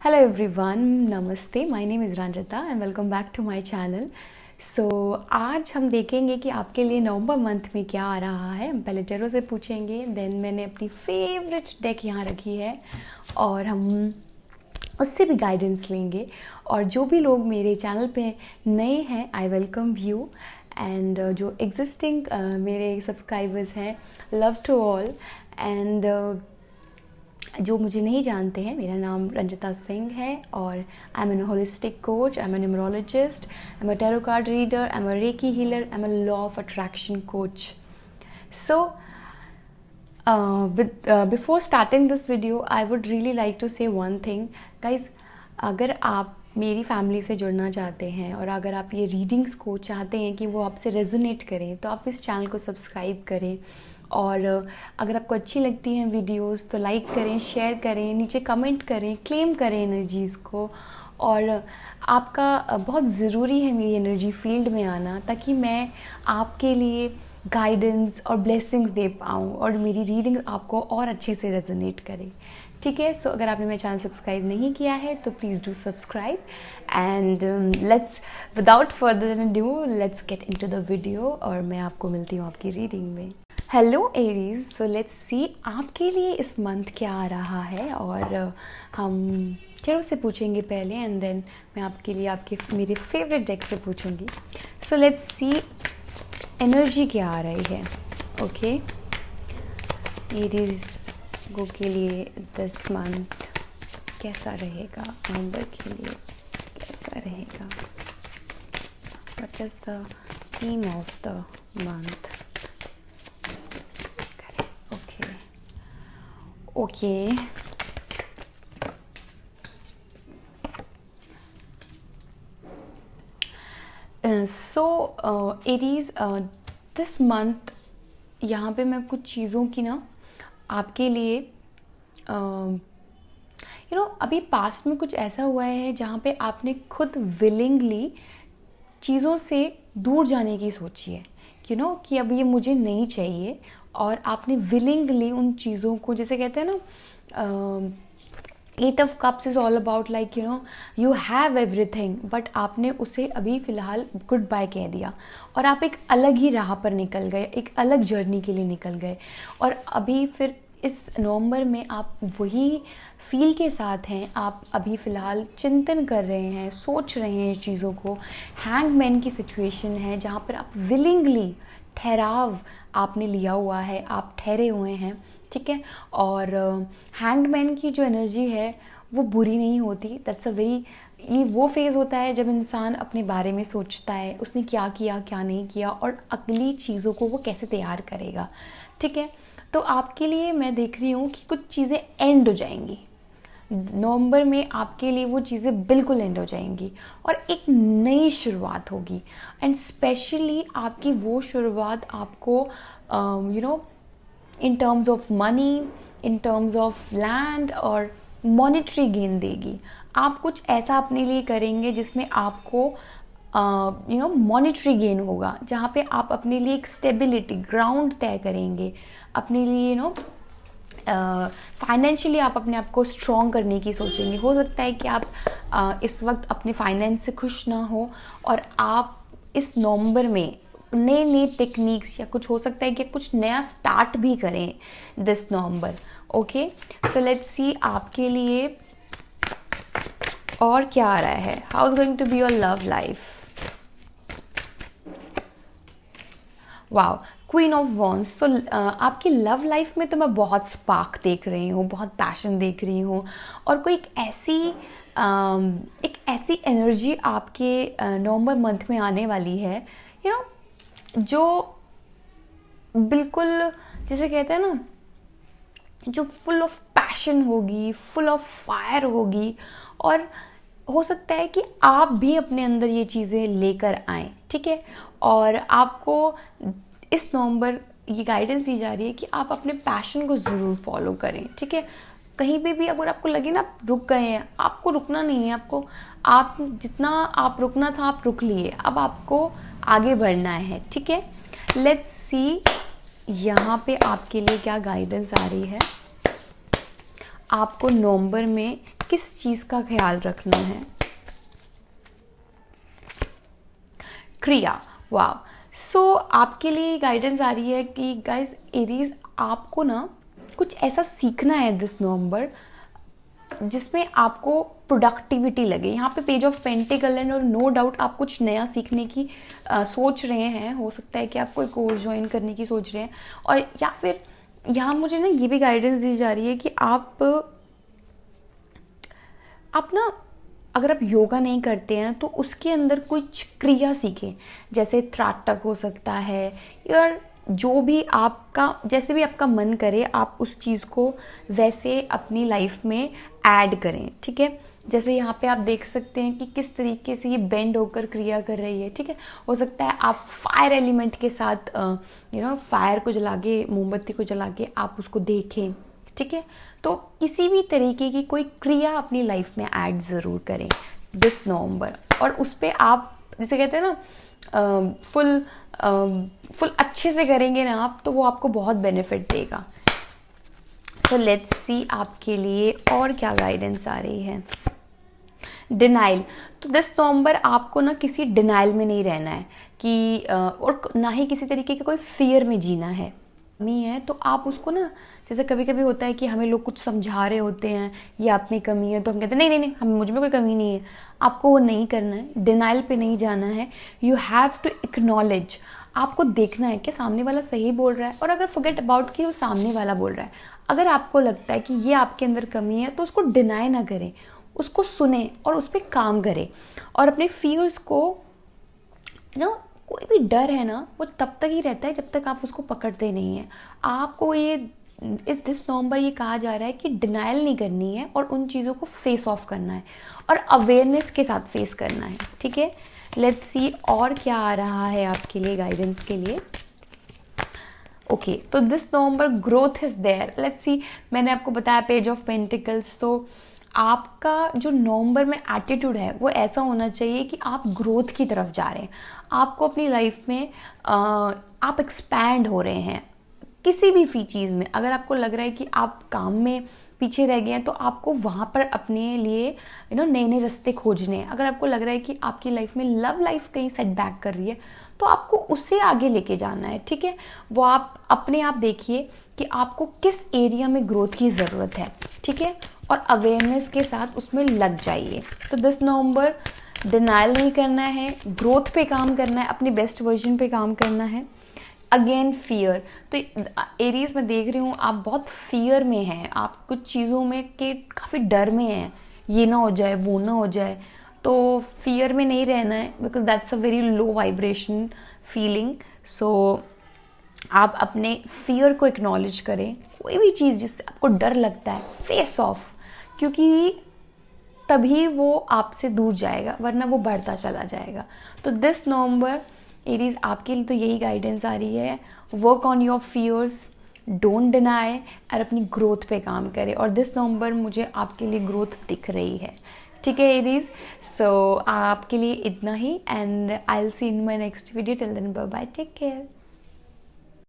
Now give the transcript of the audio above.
Hello everyone, नमस्ते. My name is Ranjita and welcome back to my channel. So आज हम देखेंगे कि आपके लिए नवंबर मंथ में क्या आ रहा है. हम पहले टेरो से पूछेंगे, देन मैंने अपनी फेवरेट डेक यहाँ रखी है और हम उससे भी गाइडेंस लेंगे. और जो भी लोग मेरे चैनल पे नए हैं, आई वेलकम यू. एंड जो एग्जिस्टिंग मेरे सब्सक्राइबर्स हैं, लव टू ऑल. एंड जो मुझे नहीं जानते हैं, मेरा नाम रंजिता सिंह है और I am an holistic coach, I am an numerologist, I am a tarot card reader, I am a reiki healer, I am a law of attraction coach. So before starting this video, I would really like to say one thing. Guys, अगर आप मेरी family से जुड़ना चाहते हैं और अगर आप ये रीडिंग्स को चाहते हैं कि वो आपसे रेजोनेट करें, तो आप इस चैनल को सब्सक्राइब करें. और अगर आपको अच्छी लगती हैं वीडियोस तो लाइक करें, शेयर करें, नीचे कमेंट करें, क्लेम करें एनर्जीज़ को. और आपका बहुत ज़रूरी है मेरी एनर्जी फील्ड में आना, ताकि मैं आपके लिए गाइडेंस और ब्लेसिंग्स दे पाऊँ और मेरी रीडिंग आपको और अच्छे से रेजोनेट करे. ठीक है. सो अगर आपने मेरा चैनल सब्सक्राइब नहीं किया है तो please do subscribe. And let's without further due let's get into the video और मैं आपको मिलती हूँ आपकी रीडिंग में. Hello Aries. So let's see आपके लिए इस मंथ क्या आ रहा है. और हम चलो से पूछेंगे पहले एंड देन मैं आपके लिए मेरे फेवरेट डेक से पूछूंगी. सो लेट्स सी एनर्जी क्या आ रही है. ओके एरीज गो के लिए दिस मंथ कैसा रहेगा, नवंबर के लिए कैसा रहेगा. What is the theme of the month. Okay. Aries, this month यहाँ पे मैं कुछ चीज़ों की ना आपके लिए अभी पास्ट में कुछ ऐसा हुआ है जहाँ पे आपने खुद विलिंगली चीज़ों से दूर जाने की सोची है. कि अब ये मुझे नहीं चाहिए और आपने विलिंगली उन चीज़ों को, जैसे कहते हैं ना, 8 of cups is all about like you have everything, but आपने उसे अभी फ़िलहाल गुड बाय कह दिया और आप एक अलग ही राह पर निकल गए, एक अलग जर्नी के लिए निकल गए. और अभी फिर इस नवंबर में आप वही फील के साथ हैं. आप अभी फ़िलहाल चिंतन कर रहे हैं, सोच रहे हैं चीज़ों को. हैंगमैन की सिचुएशन है जहाँ पर आप विलिंगली ठहराव आपने लिया हुआ है, आप ठहरे हुए हैं. ठीक है. और हैंगमैन की जो एनर्जी है वो बुरी नहीं होती. दैट्स अ वेरी, ये वो फेज़ होता है जब इंसान अपने बारे में सोचता है, उसने क्या किया क्या नहीं किया और अगली चीज़ों को वो कैसे तैयार करेगा. ठीक है. तो आपके लिए मैं देख रही हूँ कि कुछ चीज़ें एंड हो जाएंगी नवंबर में. आपके लिए वो चीज़ें बिल्कुल एंड हो जाएंगी और एक नई शुरुआत होगी. एंड स्पेशली आपकी वो शुरुआत आपको in terms of money, in terms of land और मॉनेटरी गेन देगी. आप कुछ ऐसा अपने लिए करेंगे जिसमें आपको मॉनेटरी गेन होगा, जहाँ पे आप अपने लिए एक स्टेबिलिटी ग्राउंड तय करेंगे अपने लिए. फाइनेंशियली आप अपने आप को स्ट्रॉन्ग करने की सोचेंगे. हो सकता है कि आप इस वक्त अपने फाइनेंस से खुश ना हो और आप इस नवंबर में नए नए टेक्निक्स या कुछ, हो सकता है कि कुछ नया स्टार्ट भी करें this November. Okay. So let's see आपके लिए और क्या आ रहा है. How is going to be your love life. Wow, queen of wands. So आपकी लव लाइफ में तो मैं बहुत स्पार्क देख रही हूँ, बहुत पैशन देख रही हूँ और कोई एक ऐसी एनर्जी आपके नवंबर मंथ में आने वाली है जो बिल्कुल, जैसे कहते हैं ना, जो फुल ऑफ पैशन होगी, फुल ऑफ फायर होगी. और हो सकता है कि आप भी अपने अंदर ये चीज़ें लेकर आएँ. ठीक है. और आपको इस नवंबर ये गाइडेंस दी जा रही है कि आप अपने पैशन को ज़रूर फॉलो करें. ठीक है. कहीं पे भी अगर आपको लगे ना आप रुक गए हैं, आपको रुकना नहीं है. आप जितना आप रुकना था आप रुक लिए, अब आपको आगे बढ़ना है. ठीक है. लेट्स सी यहाँ पे आपके लिए क्या गाइडेंस आ रही है. आपको नवंबर में किस चीज़ का ख्याल रखना है? क्रिया, वाह। सो आपके लिए गाइडेंस आ रही है कि गाइस एरीज, आपको ना कुछ ऐसा सीखना है दिस नवंबर जिसमें आपको प्रोडक्टिविटी लगे। यहाँ पे पेज ऑफ पेंटिकल एंड और नो डाउट आप कुछ नया सीखने की सोच रहे हैं। हो सकता है कि आप कोई कोर्स ज्वाइन करने की सोच रहे हैं, और या फिर यहाँ मुझे ना ये भी गाइडेंस दी जा रही है कि आप ना अगर आप योगा नहीं करते हैं तो उसके अंदर कुछ क्रिया सीखें, जैसे त्राटक हो सकता है, या जो भी आपका, जैसे भी आपका मन करे आप उस चीज़ को वैसे अपनी लाइफ में ऐड करें, ठीक है। जैसे यहाँ पे आप देख सकते हैं कि किस तरीके से ये बेंड होकर क्रिया कर रही है, ठीक है। हो सकता है आप फायर एलिमेंट के साथ फायर को जला के, मोमबत्ती को जला के आप उसको देखें, ठीक है। तो किसी भी तरीके की कोई क्रिया अपनी लाइफ में ऐड ज़रूर करें दिस नवंबर, और उस पर आप जैसे कहते हैं ना फुल अच्छे से करेंगे ना आप, तो वो आपको बहुत बेनिफिट देगा। तो लेट्स सी आपके लिए और क्या गाइडेंस आ रही है। डिनाइल, तो 10 नवंबर आपको ना किसी डिनाइल में नहीं रहना है कि और ना ही किसी तरीके के कोई फियर में जीना है। कमी है तो आप उसको ना, जैसे कभी कभी होता है कि हमें लोग कुछ समझा रहे होते हैं, ये आप में कमी है, तो हम कहते हैं नहीं नहीं नहीं, हम मुझ में कोई कमी नहीं है। आपको वो नहीं करना है, डिनाइल पे नहीं जाना है। यू हैव टू एक्नॉलेज, आपको देखना है कि सामने वाला सही बोल रहा है, और अगर फॉरगेट अबाउट कि वो सामने वाला बोल रहा है, अगर आपको लगता है कि ये आपके अंदर कमी है तो उसको डिनाई ना करें, उसको सुने और उस पर काम करें। और अपने फियर्स को ना, कोई भी डर है ना वो तब तक ही रहता है जब तक आप उसको पकड़ते नहीं हैं। आपको ये इस दिस नवंबर ये कहा जा रहा है कि डिनाइल नहीं करनी है और उन चीज़ों को फेस ऑफ करना है और अवेयरनेस के साथ फेस करना है, ठीक है। लेट्स सी और क्या आ रहा है आपके लिए गाइडेंस के लिए। ओके, तो this November growth is there. Let's see, मैंने आपको बताया पेज ऑफ पेंटिकल्स, तो आपका जो नवंबर में एटीट्यूड है वो ऐसा होना चाहिए कि आप ग्रोथ की तरफ जा रहे हैं। आपको अपनी लाइफ में आप एक्सपैंड हो रहे हैं किसी भी चीज़ में। अगर आपको लग रहा है कि आप काम में पीछे रह गए हैं तो आपको वहाँ पर अपने लिए नए नए रास्ते खोजने हैं। अगर आपको लग रहा है कि आपकी लाइफ में लव लाइफ कहीं सेटबैक कर रही है तो आपको उससे आगे लेके जाना है, ठीक है। वो आप अपने आप देखिए कि आपको किस एरिया में ग्रोथ की ज़रूरत है, ठीक है, और अवेयरनेस के साथ उसमें लग जाइए। तो 10 नवंबर डिनाइल नहीं करना है, ग्रोथ पे काम करना है, अपने बेस्ट वर्जन पे काम करना है। अगेन फियर, तो एरीज में देख रही हूँ आप बहुत फियर में हैं, आप कुछ चीज़ों में के काफ़ी डर में हैं, ये ना हो जाए वो ना हो जाए, तो फियर में नहीं रहना है because that's a very low vibration feeling. So आप अपने फियर को एक्नॉलेज करें। कोई भी चीज़ जिससे आपको डर लगता है फेस ऑफ, क्योंकि तभी वो आपसे दूर जाएगा, वरना वो बढ़ता चला जाएगा। तो 10 नवंबर एरीज आपके लिए तो यही गाइडेंस आ रही है, work on your fears, don't deny, और अपनी ग्रोथ पे काम करें। और 10 नवंबर मुझे आपके लिए ग्रोथ दिख रही है, ठीक है एरीज। सो आपके लिए इतना ही, and I will see in my next video. Till then bye bye, take care.